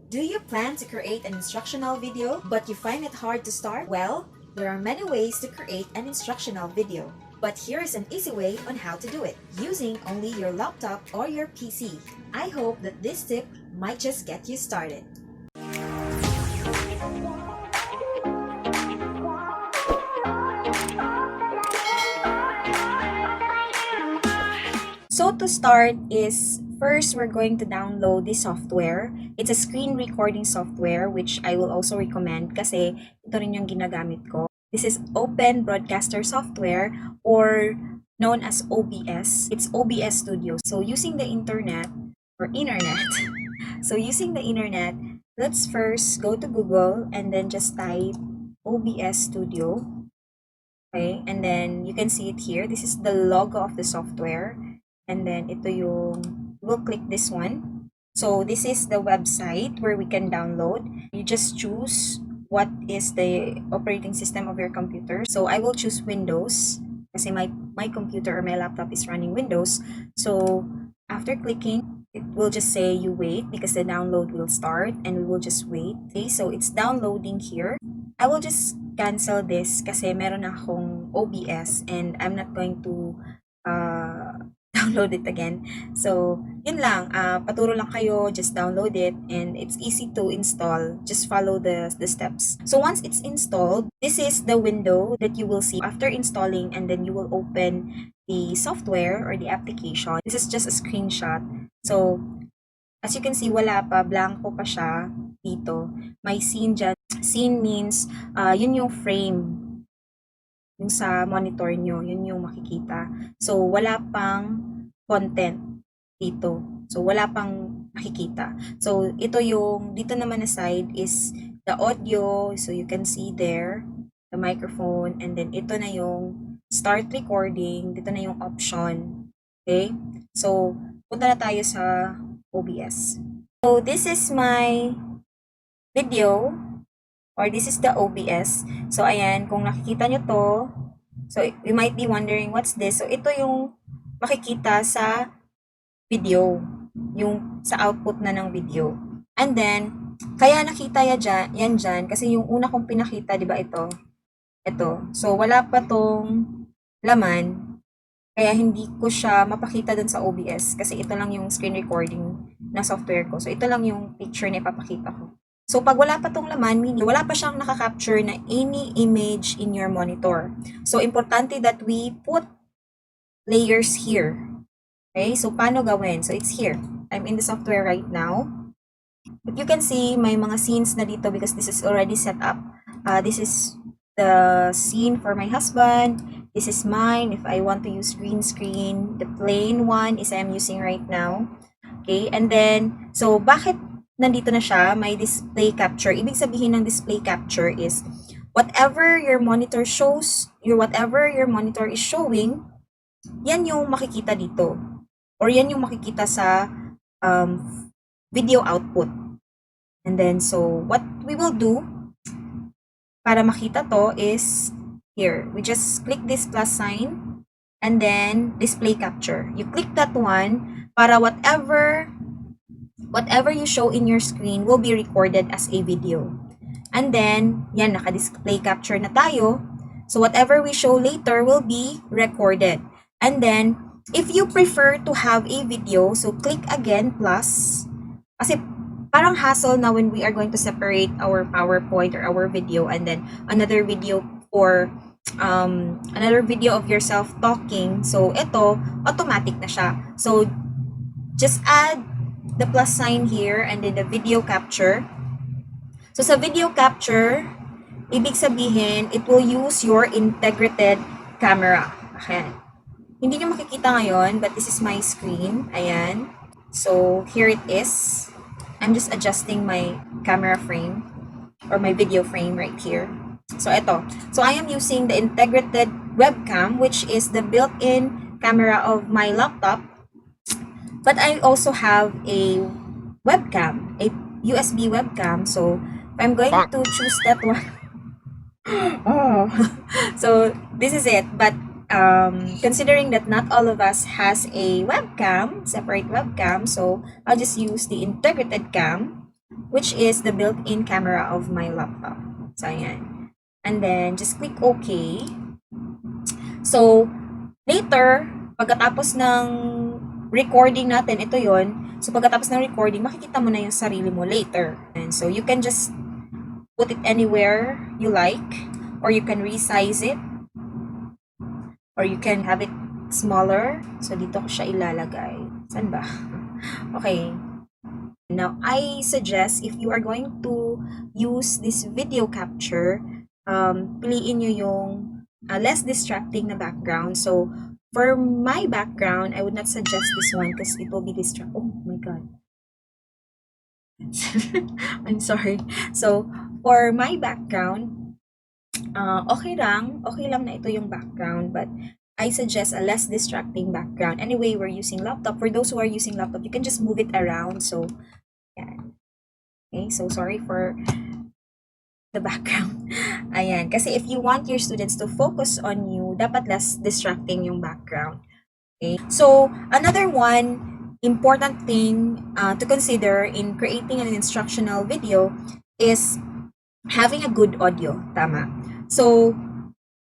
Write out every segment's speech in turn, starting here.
Do you plan to create an instructional video but you find it hard to start? Well, there are many ways to create an instructional video. But here is an easy way on how to do it, using only your laptop or your PC. I hope that this tip might just get you started. So to start is, first we're going to download this software. It's a screen recording software which I will also recommend kasi ito rin yung ginagamit ko. This is Open Broadcaster Software or known as OBS. It's OBS Studio. So using the internet, let's first go to Google and then just type OBS Studio. Okay, and then you can see it here. This is the logo of the software. And then ito yung, we'll click this one. So this is the website where we can download. You just choose what is the operating system of your computer. So I will choose Windows kasi my computer or my laptop is running Windows. So after clicking, it will just say you wait because the download will start and we will just wait. Okay, so it's downloading here. I will just cancel this kasi meron akong OBS and I'm not going to download it again. So, yun lang. Paturo lang kayo. Just download it. And it's easy to install. Just follow the steps. So, once it's installed, this is the window that you will see after installing. And then you will open the software or the application. This is just a screenshot. So, as you can see, wala pa. Blanco pa siya dito. May scene dyan. Scene means, yun yung frame. Yung sa monitor nyo, yun yung makikita. So, wala pang content dito. So, wala pang makikita. So, ito yung, dito naman na side is the audio. So, you can see there, the microphone. And then, ito na yung start recording. Dito na yung option. Okay? So, punta na tayo sa OBS. So, this is my video. Or this is the OBS. So, ayan, kung nakikita nyo to, so, you might be wondering, what's this? So, ito yung makikita sa video. Yung sa output na ng video. And then, kaya nakita yan dyan, kasi yung una kong pinakita, di ba ito? Ito. So, wala pa tong laman, kaya hindi ko siya mapakita dun sa OBS, kasi ito lang yung screen recording na software ko. So, ito lang yung picture na ipapakita ko. So, pag wala pa tong laman, meaning wala pa siyang nakaka-capture na any image in your monitor. So, importante that we put layers here. Okay? So, paano gawin? So, it's here. I'm in the software right now. But you can see, may mga scenes na dito because this is already set up. This is the scene for my husband. This is mine. If I want to use green screen, the plain one is I'm using right now. Okay? And then, so, bakit nandito na siya, may display capture. Ibig sabihin ng display capture is whatever your monitor shows, whatever your monitor is showing, yan yung makikita dito. Or yan yung makikita sa video output. And then, so what we will do para makita to is here. We just click this plus sign and then display capture. You click that one para whatever you show in your screen will be recorded as a video. And then, yan, naka-display capture na tayo. So, whatever we show later will be recorded. And then, if you prefer to have a video, so click again plus. Kasi parang hassle na when we are going to separate our PowerPoint or our video and then another video or another video of yourself talking. So, ito, automatic na siya. So, just add the plus sign here and then the video capture. So, sa video capture, ibig sabihin, it will use your integrated camera. Okay. Hindi nyo makikita ngayon, but this is my screen. Ayan. So, here it is. I'm just adjusting my camera frame or my video frame right here. So, ito. So, I am using the integrated webcam, which is the built-in camera of my laptop. But I also have a webcam, a USB webcam. So, if I'm going to choose that one. Oh. So, this is it. But, considering that not all of us has a webcam, separate webcam, so I'll just use the integrated cam, which is the built-in camera of my laptop. So, ayan. And then, just click OK. So, later, pagkatapos ng recording natin, ito yon. So, pagkatapos ng recording, makikita mo na yung sarili mo later. And so, you can just put it anywhere you like, or you can resize it, or you can have it smaller. So, dito ko siya ilalagay. Saan ba? Okay. Now, I suggest if you are going to use this video capture, piliin nyo yung less distracting na background. So, for my background, I would not suggest this one because it will be distracting. Oh my God. I'm sorry. So, for my background, okay lang na ito yung background, but I suggest a less distracting background. Anyway, we're using laptop. For those who are using laptop, you can just move it around. So, yeah. Okay, so sorry for the background. Ayan, kasi if you want your students to focus on you, dapat less distracting yung background. Okay, so another one important thing to consider in creating an instructional video is having a good audio. Tama. So,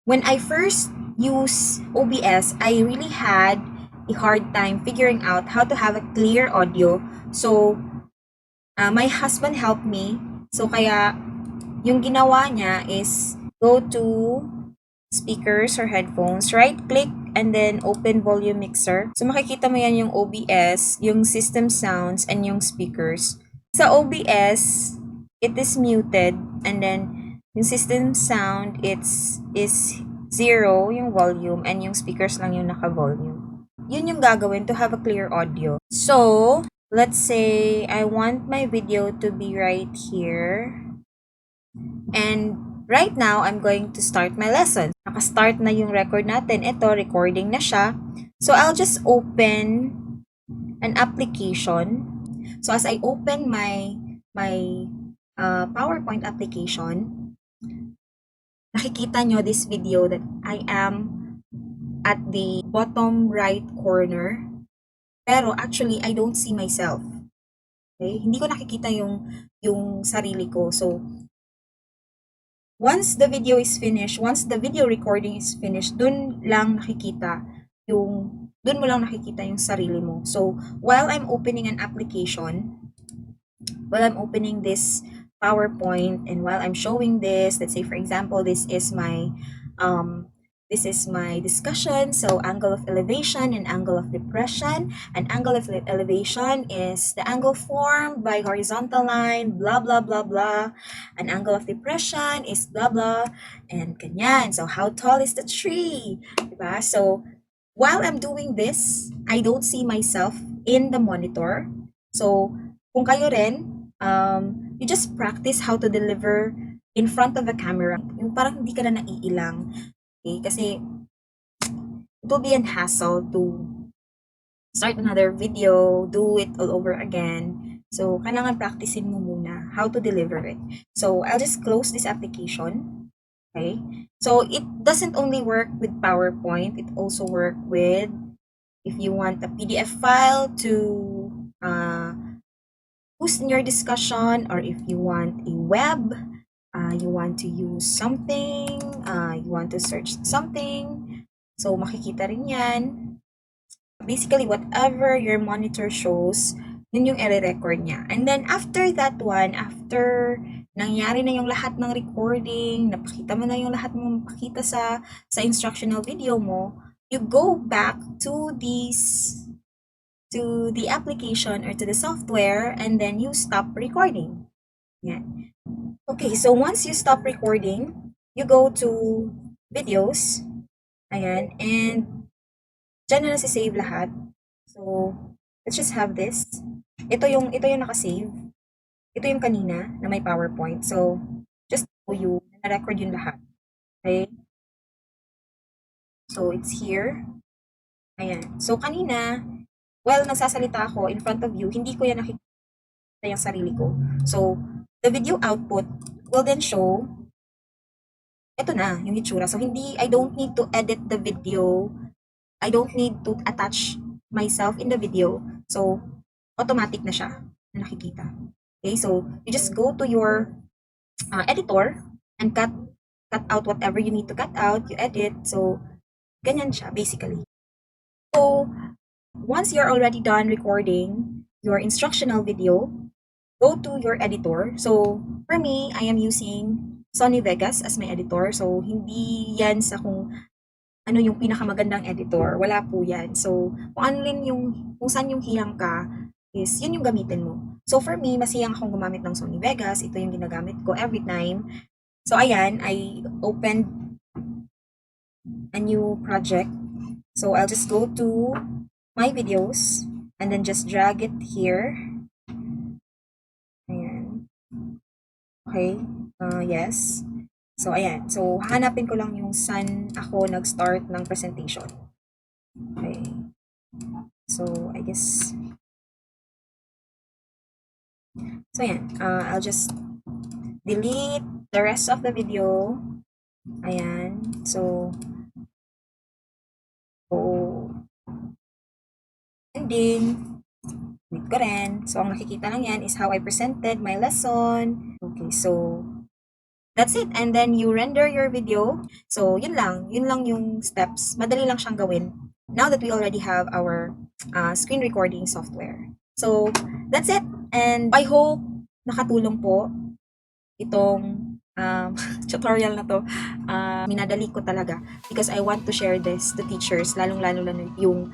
when I first used OBS, I really had a hard time figuring out how to have a clear audio. So, my husband helped me. So, kaya yung ginawa niya is go to speakers or headphones, right-click, and then open volume mixer. So, makikita mo yan yung OBS, yung system sounds, and yung speakers. Sa OBS, it is muted, and then yung system sound, is 0 yung volume, and yung speakers lang yung naka-volume. Yun yung gagawin to have a clear audio. So, let's say I want my video to be right here. And right now, I'm going to start my lesson. Naka-start na yung record natin. Ito, recording na siya. So, I'll just open an application. So, as I open my PowerPoint application, nakikita nyo this video that I am at the bottom right corner. Pero actually, I don't see myself. Okay? Hindi ko nakikita yung sarili ko. So, once the video is finished, once the video recording is finished, dun mo lang nakikita yung sarili mo. So, while I'm opening an application, while I'm opening this PowerPoint, and while I'm showing this, let's say for example, this is my discussion. So, angle of elevation and angle of depression. An angle of elevation is the angle formed by horizontal line, blah, blah, blah, blah. An angle of depression is blah, blah, and ganyan. So, how tall is the tree? Diba? So, while I'm doing this, I don't see myself in the monitor. So, kung kayo rin, you just practice how to deliver in front of a camera. Yung parang hindi ka na naiilang. Okay? Kasi it will be a hassle to start another video, do it all over again. So, kailangan practicein mo muna how to deliver it. So, I'll just close this application. Okay? So, it doesn't only work with PowerPoint. It also work with, if you want a PDF file to use in your discussion, or if you want a web, you want to use something, you want to search something, so makikita rin yan. Basically, whatever your monitor shows, yun yung i-record niya. And then, after that one, after nangyari na yung lahat ng recording, napakita mo na yung lahat mo makita sa instructional video mo, you go back to the application or to the software, and then you stop recording. Yan. Okay, so once you stop recording, you go to videos. Ayan, and dyan na nasi-save lahat. So, let's just have this. Ito yung nakasave. Ito yung kanina na may PowerPoint. So, just show you, na-record yung lahat. Okay? So, it's here. Ayan. So, kanina, while nagsasalita ako in front of you, hindi ko yan nakikita yung sarili ko. So, the video output will then show, ito na, yung itsura. So, I don't need to edit the video. I don't need to attach myself in the video. So, automatic na siya na nakikita. Okay, so you just go to your editor and cut out whatever you need to cut out, you edit. So, ganyan siya, basically. So, once you're already done recording your instructional video, go to your editor. So, for me, I am using Sony Vegas as my editor. So, hindi yan sa kung ano yung pinakamagandang editor. Wala po yan. So, kung saan yung hiyang ka, is yun yung gamitin mo. So, for me, mas hiyang akong gumamit ng Sony Vegas. Ito yung ginagamit ko every time. So, ayan, I opened a new project. So, I'll just go to my videos and then just drag it here. Ayan. Okay. Yes. So, ayan. So, hanapin ko lang yung saan ako nag-start ng presentation. Okay. So, I guess. So, ayan. I'll just delete the rest of the video. Ayan. So, and then, wait ko rin. So, ang nakikita lang yan is how I presented my lesson. Okay, so, that's it. And then, you render your video. So, yun lang. Yun lang yung steps. Madali lang siyang gawin. Now that we already have our screen recording software. So, that's it. And I hope nakatulong po itong tutorial na to. Minadali ko talaga because I want to share this to teachers, lalong-lalo na yung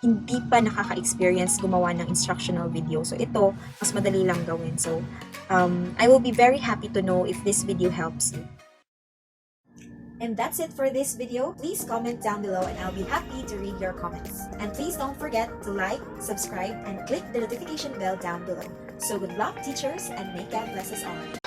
hindi pa nakaka-experience gumawa ng instructional video. So, ito, mas madali lang gawin. So, I will be very happy to know if this video helps you. And that's it for this video. Please comment down below and I'll be happy to read your comments. And please don't forget to like, subscribe, and click the notification bell down below. So good luck, teachers, and may God bless us all.